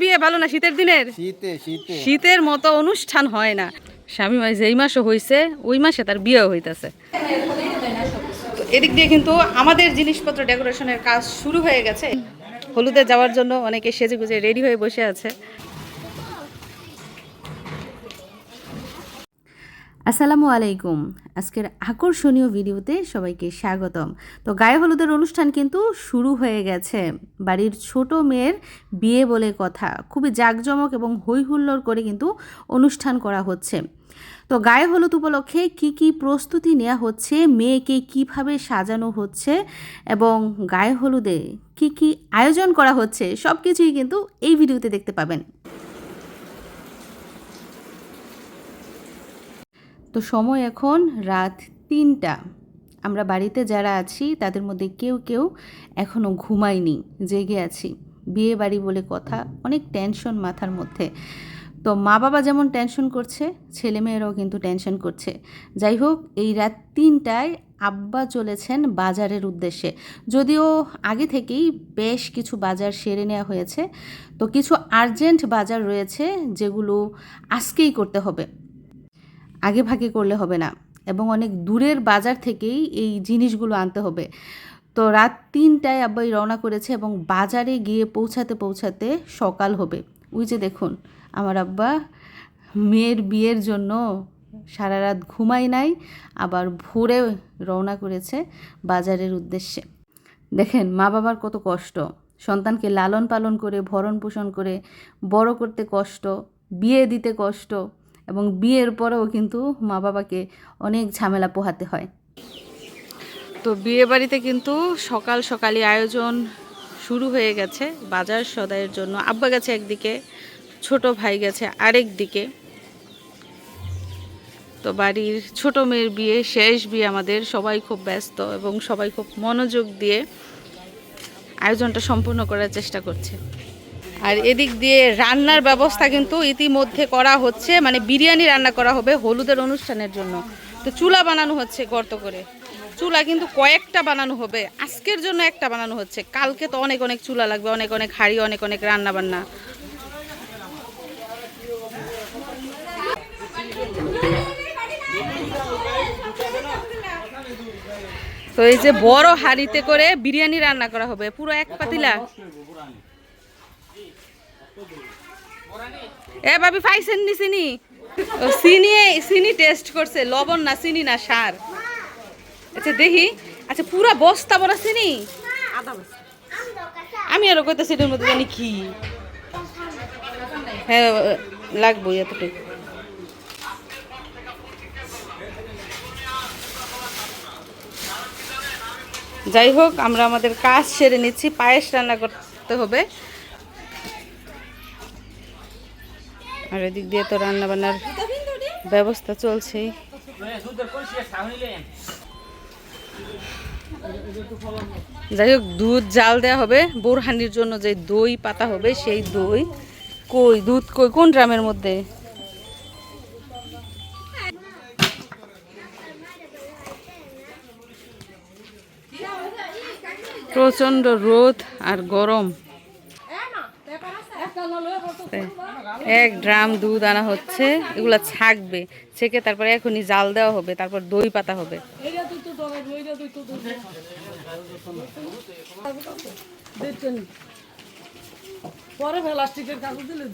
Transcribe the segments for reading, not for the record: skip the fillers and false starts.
বিয়ে ভালো না শীতের দিনের? শীতের মতো অনুষ্ঠান হয় না। স্বামী মাই যেই মাসও হয়েছে ওই মাসে তার বিয়ে হইতেছে। এদিক দিয়ে কিন্তু আমাদের জিনিসপত্র ডেকোরেশনের কাজ শুরু হয়ে গেছে। হলুদে যাওয়ার জন্য অনেকে সেজে গুজে রেডি হয়ে বসে আছে। আসসালামু আলাইকুম। আজকের আকর্ষণীয় ভিডিওতে সবাইকে স্বাগতম। তো গায়ে হলুদের অনুষ্ঠান কিন্তু শুরু হয়ে গেছে। বাড়ির ছোট মেয়ের বিয়ে বলে কথা, খুবই জাঁকজমক এবং হই হুল্লোড় করে কিন্তু অনুষ্ঠান করা হচ্ছে। তো গায়ে হলুদ উপলক্ষে কি কি প্রস্তুতি নেওয়া হচ্ছে, মেয়েকে কিভাবে সাজানো হচ্ছে এবং গায়ে হলুদে কি কি আয়োজন করা হচ্ছে সব কিছুই কিন্তু এই ভিডিওতে দেখতে পাবেন। তো সময় এখন রাত ৩টা। আমরা বাড়িতে যারা আছি তাদের মধ্যে কেউ কেউ এখনও ঘুমায়নি, জেগে আছি। বিয়ে বাড়ি বলে কথা, অনেক টেনশন মাথার মধ্যে। তো মা বাবা যেমন টেনশন করছে, ছেলেমেয়েরাও কিন্তু টেনশন করছে। যাই হোক, এই রাত ৩টায় আব্বা চলেছেন বাজারের উদ্দেশ্যে। যদিও আগে থেকেই বেশ কিছু বাজার সেরে নেওয়া হয়েছে, তো কিছু আর্জেন্ট বাজার রয়েছে যেগুলো আজকেই করতে হবে, আগে ভাগে করলে হবে না, এবং অনেক দূরের বাজার থেকেই এই জিনিসগুলো আনতে হবে। তো রাত ৩টায় আব্বাই রওনা করেছে এবং বাজারে গিয়ে পৌঁছাতে পৌঁছাতে সকাল হবে। ওই যে দেখুন, আমার আব্বা মেয়ের বিয়ের জন্য সারা রাত ঘুমাই নাই, আবার ভোরে রওনা করেছে বাজারের উদ্দেশ্যে। দেখেন মা বাবার কত কষ্ট, সন্তানকে লালন পালন করে ভরণ পোষণ করে বড় করতে কষ্ট, বিয়ে দিতে কষ্ট, এবং বিয়ের পরেও কিন্তু মা বাবাকে অনেক ঝামেলা পোহাতে হয়। তো বিয়ে বাড়িতে কিন্তু সকাল সকালই আয়োজন শুরু হয়ে গেছে বাজার সদাইয়ের জন্য। আব্বা গেছে একদিকে, ছোট ভাই গেছে আরেক দিকে। তো বাড়ির ছোট মেয়ের বিয়ে, শেষ বিয়ে আমাদের, সবাই খুব ব্যস্ত এবং সবাই খুব মনোযোগ দিয়ে আয়োজনটা সম্পূর্ণ করার চেষ্টা করছে। আর এদিক দিয়ে রান্নার ব্যবস্থা কিন্তু ইতিমধ্যে করা হচ্ছে, মানে বিরিয়ানি রান্না করা হবে হলুদের অনুষ্ঠানের জন্য। তো চুলা বানানো হচ্ছে গর্ত করে, চুলা কিন্তু কয়েকটা বানানো হবে। আজকের জন্য একটা বানানো হচ্ছে, কালকে তো অনেক অনেক চুলা লাগবে, অনেক অনেক হাঁড়ি, অনেক অনেক রান্না বান্না। তো এই যে বড় হাঁড়িতে করে বিরিয়ানি রান্না করা হবে, পুরো এক পাতিলা। এ ভাবি পাইছেন নি চিনি? চিনি টেস্ট করছে, লবণ না চিনি না সার। আচ্ছা দেখি, আচ্ছা পুরা বস্তা ভরা চিনি? আমি আরো কইতেছি এটার মধ্যে জানি কি। হ্যাঁ লাগবো এতটুকু। যাই হোক, আমরা আমাদের কাজ সেরে নিচ্ছি, পায়েস রান্না করতে হবে। আর এদিক দিয়ে তো রান্না বান্নার ব্যবস্থা চলছেই। যাই হোক, দুধ জাল দেওয়া হবে বোরহানির জন্য, যে দই পাতা হবে সেই দই। কই দুধ কই, কোন ড্রামের মধ্যে? প্রচন্ড রোদ আর গরম। এক ড্রাম দুধ আনা হচ্ছে, এগুলা ছাকবে, ছেঁকে তারপরে এখনই জাল দেওয়া হবে, তারপর দই পাতা হবে। পরে প্লাস্টিকের কাগজ দিলে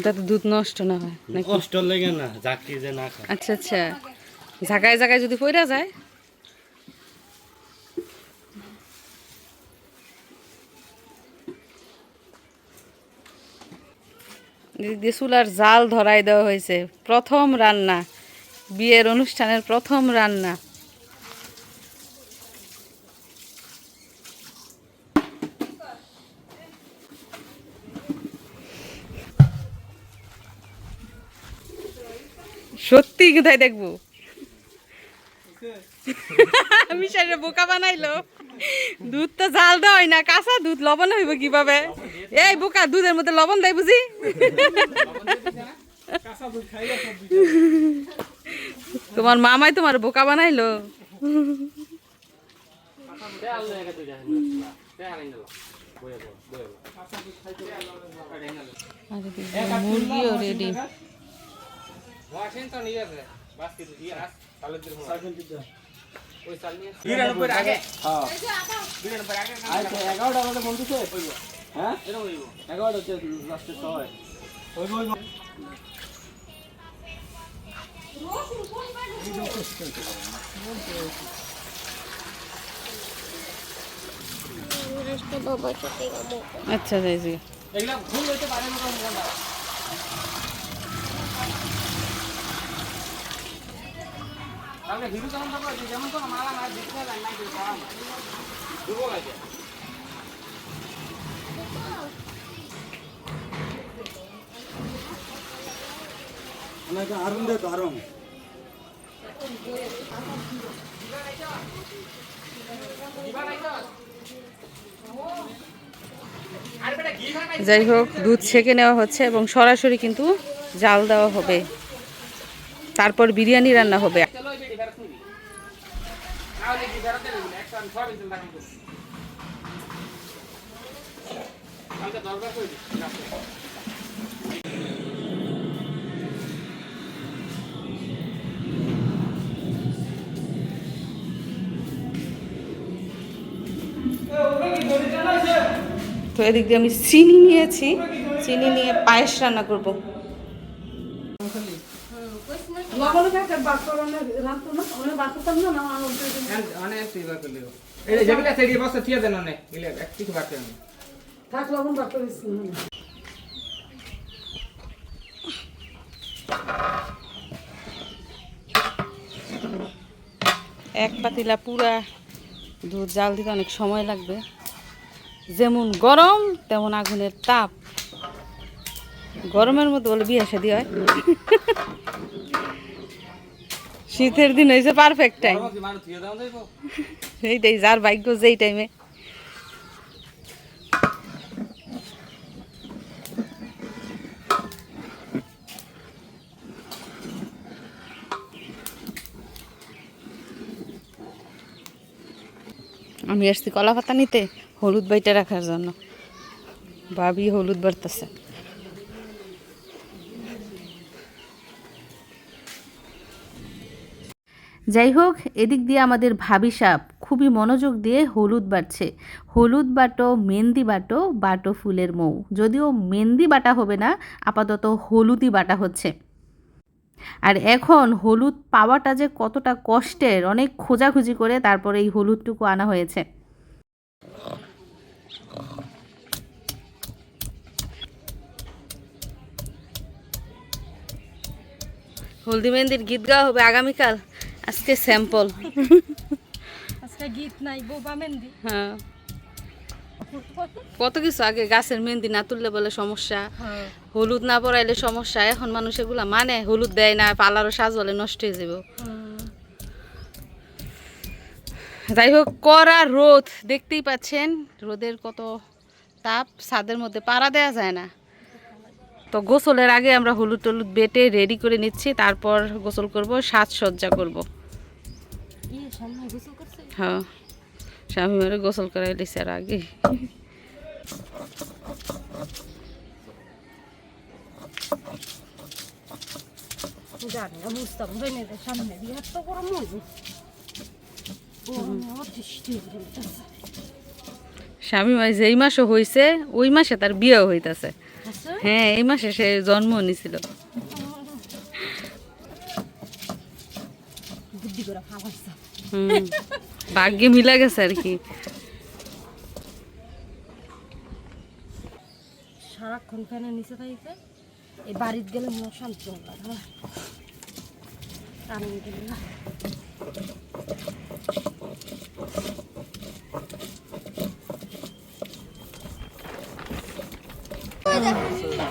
যাতে দুধ নষ্ট না হয়, কষ্ট লাগে না, আচ্ছা আচ্ছা, জায়গায় জায়গায় যদি পড়া যায়। চুলার জাল ধরাই দেওয়া হয়েছে, প্রথম রান্না, বিয়ের অনুষ্ঠানের প্রথম রান্না। সত্যি কোথায় দেখবো? মিশাইরে বোকা বানাইলো। দুধ তো জাল দেওয়া হয় না, কাঁচা দুধ লবণ হইব কিভাবে? এই বোকা, দুধের মধ্যে লবণ দেয় বুঝি? তোমার মামাই তোমার বোকা বানাইলো। মুরগিও রেডি। আচ্ছা যাইছি আরম দে তো আরম যাই হোক দুধ ছেঁকে নেওয়া হচ্ছে এবং সরাসরি কিন্তু জাল দেওয়া হবে, তারপর বিরিয়ানি রান্না হবে। তো এদিক দিয়ে আমি চিনি নিয়েছি, চিনি নিয়ে পায়েস রান্না করব। এক পাতিলা পুরা দুধ জাল দিতে অনেক সময় লাগবে, যেমন গরম তেমন আগুনের তাপ। গরমের মধ্যে বলে বিয়ে শাদী হয়, শীতের দিন হয়েছে পারফেক্ট টাইম। এইটাই যার ভাগ্য যেই টাইমে। আমি আসছি কলা পাতা নিতে হলুদ বাইটা রাখার জন্য, ভাবি হলুদ বাড়তেছে। যাই হোক, এদিক দিয়ে আমাদের ভাবি সাপ খুবই মনোযোগ দিয়ে হলুদ বাটছে। হলুদ বাটো, মেহেন্দি বাটো, বাটো ফুলের মৌ। যদিও মেহেন্দি বাটা হবে না, আপাতত হলুদই বাটা হচ্ছে। আর এখন হলুদ পাওয়াটা যে কতটা কষ্টের, অনেক খোঁজাখুঁজি করে তারপরে এই হলুদটুকু আনা হয়েছে। হলদি মেহেন্দির গীত গাওয়া হবে আগামীকাল, আজকে স্যাম্পল। আজকে গীত নাই, বোবা মেহেন্দি। হ্যাঁ, কত কিছু আগে গাছের মেহেন্দি না তুললে বলে সমস্যা, হলুদ না পরাইলে সমস্যা। এখন মানুষ এগুলা মানে, হলুদ দেয় না, পালারও সাজ বলে নষ্ট হয়ে যাব। যাই হোক, কড়া রোদ দেখতেই পাচ্ছেন, রোদের কত তাপ, ছাদের মধ্যে পাড়া দেওয়া যায় না। তো গোসলের আগে আমরা হলুদ টলুদ বেটে রেডি করে নিচ্ছি, তারপর গোসল করব, সাজসজ্জা করব। হ্যাঁ, স্বামী মারে গোসল করাই দিচ্ছে আর আগে। জানি না, বুঝতাম সামনে দিয়ে এত গরম হইবে। স্বামী মাই যেই মাসও হয়েছে ওই মাসে তার বিয়েও হইতাছে। হ্যাঁ, এই মাসে সে জন্ম নিছিল। ভাগ্যে মিলা গেছে আর কি। সারাক্ষণ ফ্যানের নিচে থাকতে এই বাড়িতে গেলে মনে শান্তি লাগে।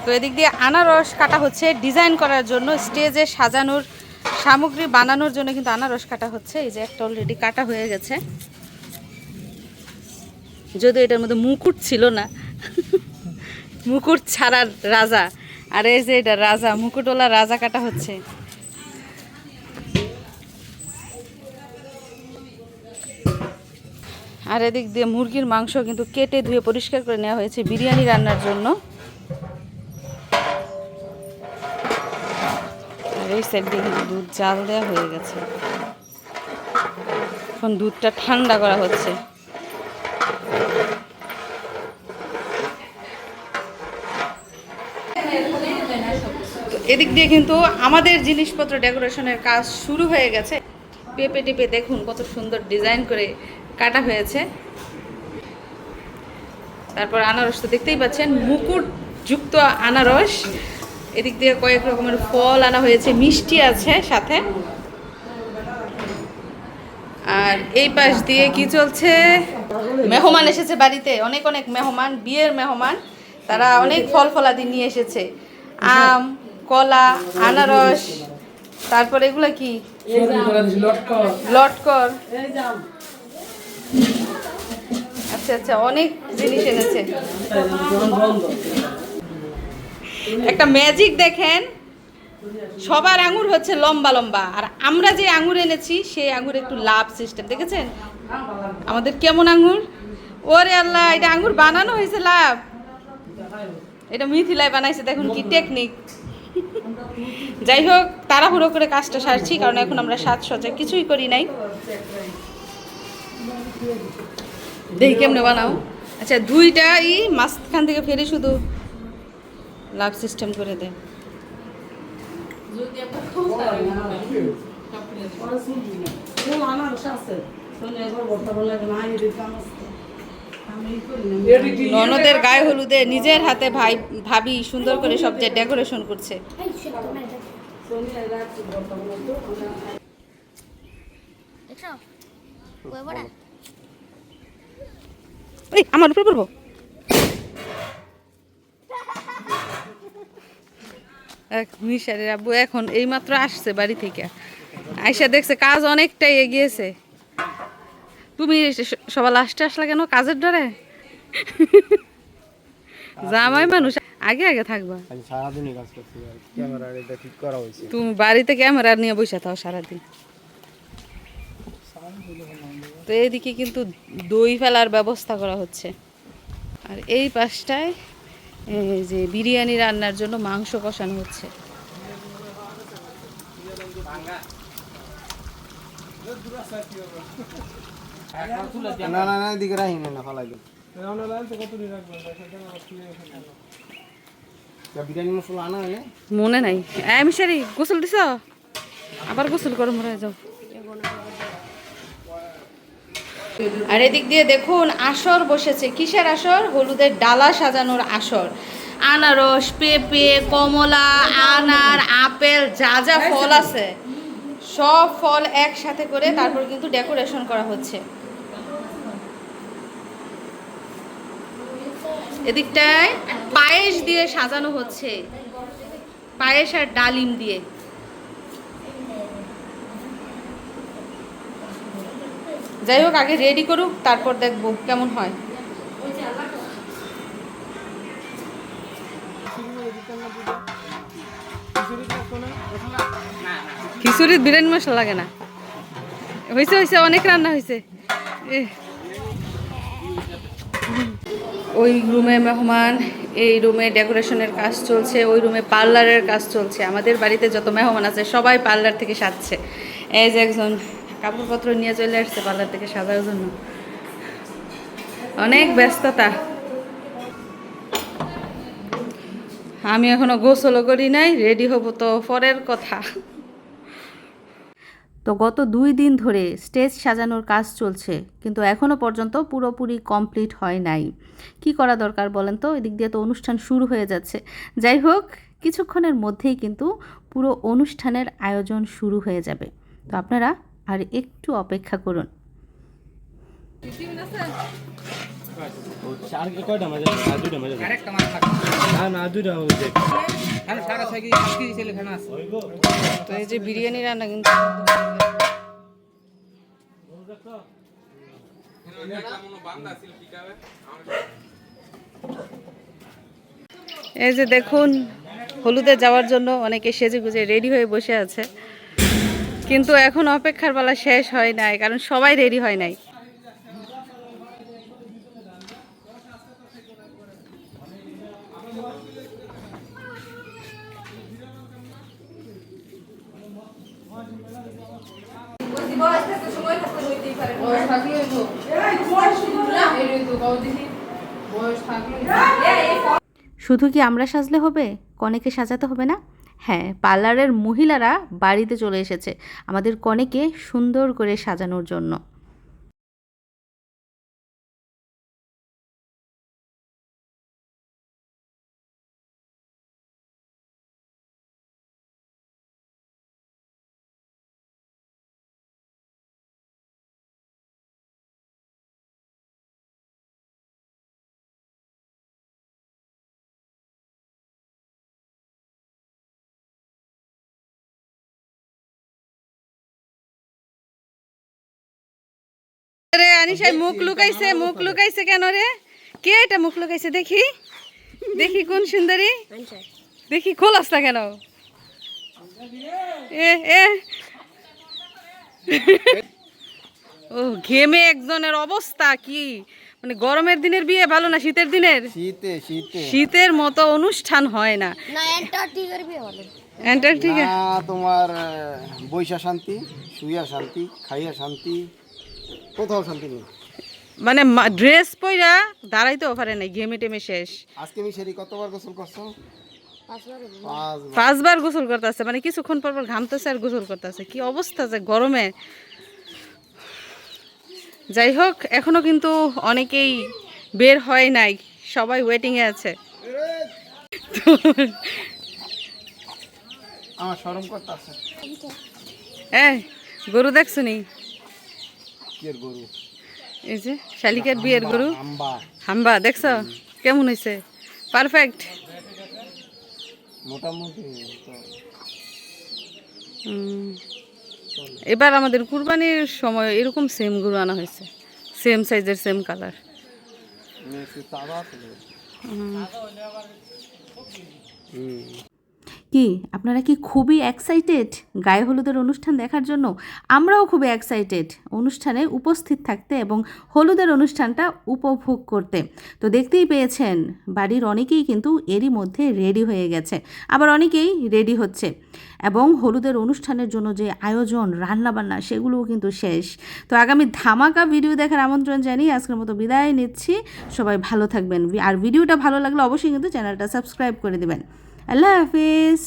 তো এদিক দিয়ে আনারস কাটা হচ্ছে ডিজাইন করার জন্য, স্টেজে সাজানোর সামগ্রী বানানোর জন্য কিন্তু আনারস কাটা হচ্ছে। এই যে একটা অলরেডি কাটা হয়ে গেছে, যদিও এটার মধ্যে মুকুট ছিল না, মুকুট ছাড়ার রাজা আর এই যে এটা রাজা, মুকুটওয়ালা রাজা কাটা হচ্ছে। আর এদিক দিয়ে মুরগির মাংস কিন্তু কেটে ধুয়ে পরিষ্কার করে নেওয়া হয়েছে বিরিয়ানি রান্নার জন্য। আর এই সাইড দিয়ে কিন্তু দুধ জাল দেওয়া হয়ে গেছে, এখন দুধটা ঠান্ডা করা হচ্ছে। তো এদিক দিয়ে কিন্তু আমাদের জিনিসপত্র ডেকোরেশনের কাজ শুরু হয়ে গেছে। পেঁপে টেপে দেখুন কত সুন্দর ডিজাইন করে কাটা হয়েছে। তারপর আনারস তো দেখতেই পাচ্ছেন, মুকুট যুক্ত আনারস। এদিক দিয়ে কয়েক রকমের ফল আনা হয়েছে, মিষ্টি আছে সাথে। আর এই পাশ দিয়ে কি চলছে, মেহমান এসেছে বাড়িতে, অনেক অনেক মেহমান, বিয়ের মেহমান। তারা অনেক ফল ফলাদি নিয়ে এসেছে, আম, কলা, আনারস, তারপর এগুলা কি লটকর। আচ্ছা আচ্ছা, অনেক জিনিস এনেছে। একটা ম্যাজিক দেখেন, সবার আঙুর হচ্ছে লম্বা লম্বা, আর আমরা যে আঙুর এনেছি সেই আঙুর একটু লাভ সিস্টেম, দেখেছেন আমাদের কেমন আঙুর। ওরে আল্লাহ, এটা আঙুর বানানো হয়েছে লাভ, এটা মিথিলায় বানাইছে, দেখুন কি টেকনিক। যাই হোক, তাড়াহুড়ো করে কাজটা সারছি, কারণ এখন আমরা সাজসজ্জা কিছুই করি নাই। দেখি কেমনে বানাও। আচ্ছা, দুইটা মাঝখান থেকে ফেরে শুধু লাভ সিস্টেম করে দেয়। ননদের গায়ে হলুদে নিজের হাতে ভাবি সুন্দর করে সব যে ডেকোরেশন করছে। আমার উপরে পড়বো। মিশারের আব্বু এখন এইমাত্র আসছে বাড়ি থেকে, আইসা দেখছে কাজ অনেকটাই এগিয়েছে। তুমি সবার লাস্টে আসলা কেন, কাজের ডরে? জামাই মানুষ আগে আগে থাকবা, তুমি বাড়িতে ক্যামেরা নিয়ে বসে থাও সারাদিন। তো এইদিকে কিন্তু দই ফেলার ব্যবস্থা করা হচ্ছে, আর এই পাশটায় এই যে বিরিয়ানি রান্নার জন্য মাংস কষানো হচ্ছে। না না না, এদিকে রাখি না, ফালাই দেব। বিরিয়ানি মশলা আনা হয় না, মনে নাই। মিশারি গোসল দিছ, আবার গোসল করে মরে যাও। আর এদিক দিয়ে দেখুন আসর বসেছে। কিসের আসর? হলুদের ডালা সাজানোর আসর। আনারস, পেঁপে, কমলা, আনার, আপেল, যা যা ফল আছে সব ফল একসাথে করে তারপর কিন্তু ডেকোরেশন করা হচ্ছে। এদিকটায় পায়েস দিয়ে সাজানো হচ্ছে, পায়েস আর ডালিম দিয়ে। যাই হোক, আগে রেডি করুক, তারপর দেখবো কেমন হয়। খিচুড়ির বিরিয়ানি মশলা লাগে না, হয়েছে হয়েছে, অনেক রান্না হয়েছে। ওই রুমে মেহমান, এই রুমে ডেকোরেশনের কাজ চলছে, ওই রুমে পার্লারের কাজ চলছে। আমাদের বাড়িতে যত মেহমান আছে সবাই পার্লার থেকে সাজছে। এই যে একজন কাপড়পত্র নিয়ে চলে আসছে পার্লার থেকে সাজার জন্য, অনেক ব্যস্ততা। আমি এখনো গোসলও করি নাই, রেডি হব তো পরের কথা। তো গত 2 দিন ধরে স্টেজ সাজানোর কাজ চলছে, কিন্তু এখনও পর্যন্ত পুরোপুরি কমপ্লিট হয় নাই। কি করা দরকার বলেন তো? এদিক দিয়ে তো অনুষ্ঠান শুরু হয়ে যাচ্ছে। যাই হোক, কিছুক্ষণের মধ্যেই কিন্তু পুরো অনুষ্ঠানের আয়োজন শুরু হয়ে যাবে। তো আপনারা আর একটু অপেক্ষা করুন। তো এই যে বিরিয়ানি রান্না কিন্তু এই যে দেখুন হলুদে যাওয়ার জন্য অনেকে সেজে গুজে রেডি হয়ে বসে আছে, কিন্তু এখন অপেক্ষার পালা শেষ হয় নাই, কারণ সবাই রেডি হয় নাই। শুধু কি আমরা সাজলে হবে, কনেকে সাজাতে হবে না? হ্যাঁ, পার্লারের মহিলারা বাড়িতে চলে এসেছে আমাদের কনেকে সুন্দর করে সাজানোর জন্য। রে আনিশাই মুখ লুকাইছে কেন রে? কে এটা মুখ লুকাইছে? দেখি দেখি কোন সুন্দরী, দেখি খোলাস না কেন? এ এ ও ঘেমে একজনের অবস্থা কি, মানে গরমের দিনের বিয়ে ভালো না শীতের দিনের? শীতে শীতে শীতের মতো অনুষ্ঠান হয় না। না অ্যান্টার্কটিকার বিয়ে ভালো। অ্যান্টার্কটিকা না, তোমার বৈশা শান্তি, শুইয়া শান্তি, খাইয়া শান্তি, কোথাও শান্তি নেই। মানে ড্রেস পইরা দাঁড়াইতেও পারে নাই, ঘেমে টেমে শেষ। আজকে আমি সেরি কতবার গোসল করছো? 5 বার। 5বার গোসল করতেছে, মানে কিছুক্ষণ পর পর ঘামতেছে আর গোসল করতেছে, কি অবস্থা যে গরমে। যাই হোক, এখনো কিন্তু অনেকেই বের হয় নাই, সবাই ওয়েটিংয়ে আছে। আমার শরম করতেছে। গরু দেখছো নি? কিয়ের গরু? এই যে শালিকার বিয়ের গরু আম্বা হাম্বা, দেখছো কেমন হয়েছে? পারফেক্ট। মোটামুটি তো। এবার আমাদের কুরবানির সময় এরকম সেম গরু আনা হয়েছে, সেম সাইজের, সেম কালার। কি আপনারা কি খুবই এক্সাইটেড গায়ে হলুদের অনুষ্ঠান দেখার জন্য? আমরাও খুবই এক্সাইটেড অনুষ্ঠানে উপস্থিত থাকতে এবং হলুদের অনুষ্ঠানটা উপভোগ করতে। তো দেখতেই পেয়েছেন বাড়ির অনেকেই কিন্তু এরই মধ্যে রেডি হয়ে গেছে, আবার অনেকেই রেডি হচ্ছে, এবং হলুদের অনুষ্ঠানের জন্য যে আয়োজন রান্নাবান্না সেগুলোও কিন্তু শেষ। তো আগামী ধামাকা ভিডিও দেখার আমন্ত্রণ জানিয়ে আজকের মতো বিদায় নিচ্ছি। সবাই ভালো থাকবেন, আর ভিডিওটা ভালো লাগলে অবশ্যই কিন্তু চ্যানেলটা সাবস্ক্রাইব করে দেবেন। আল্লাহ হাফিজ।